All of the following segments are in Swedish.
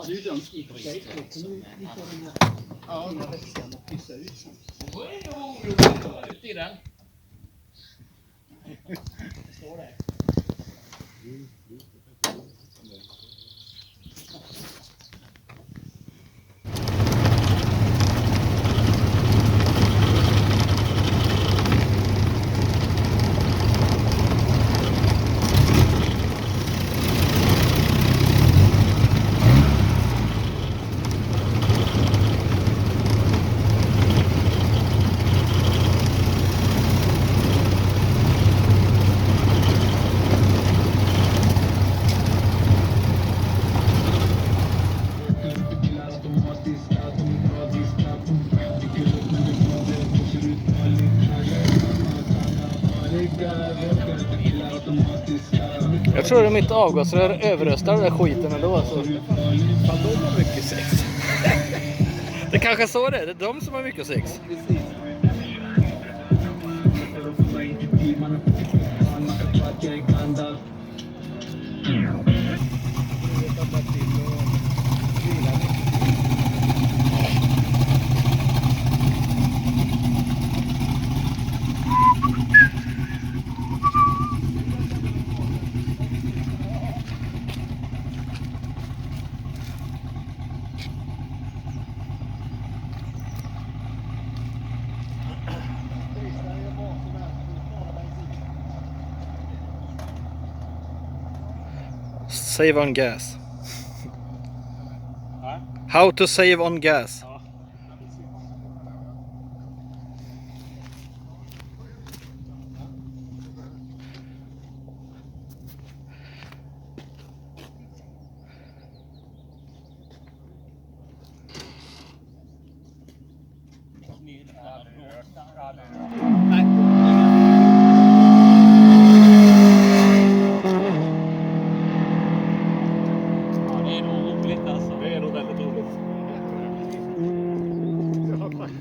hade ju dömt i och för sig. Ja, den väskan och pissa ut sen. Ut i den. Det står där. Jag tror att mitt avgasrör överröstar den där skiten ändå. Så. Fan, de har mycket sex. Det kanske så det är. Det är de som har mycket sex. Precis. Save on gas. How to save on gas.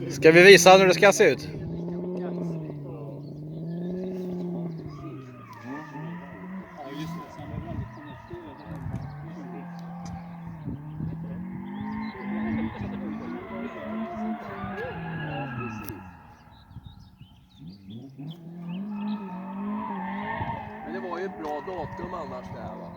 Ska vi visa hur det ska se ut? Men det var ju ett bra datum annars där, va?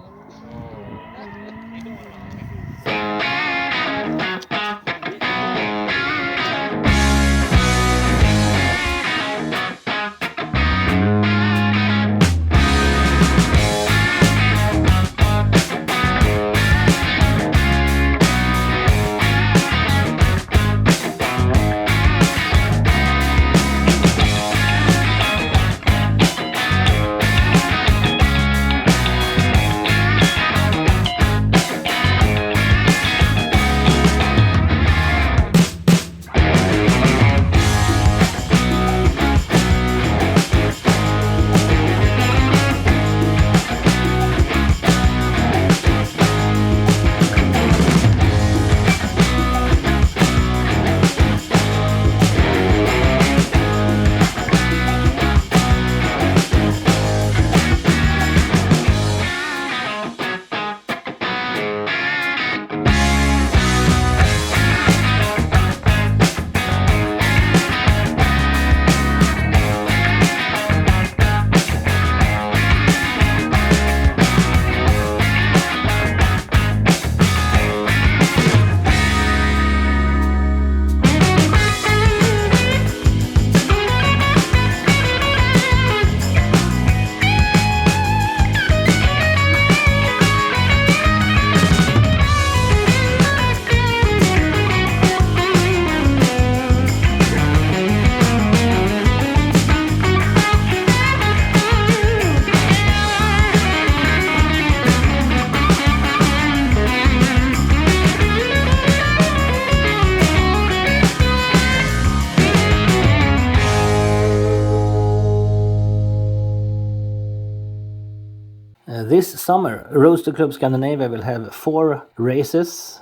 This summer, Roadster Club Scandinavia will have 4 races,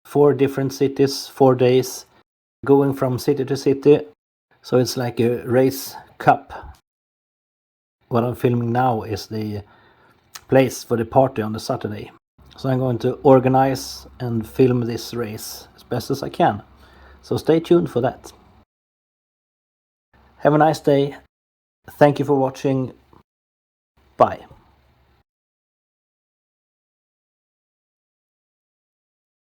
4 different cities, 4 days, going from city to city. So it's like a race cup. What I'm filming now is the place for the party on the Saturday. So I'm going to organize and film this race as best as I can. So stay tuned for that. Have a nice day. Thank you for watching. Bye.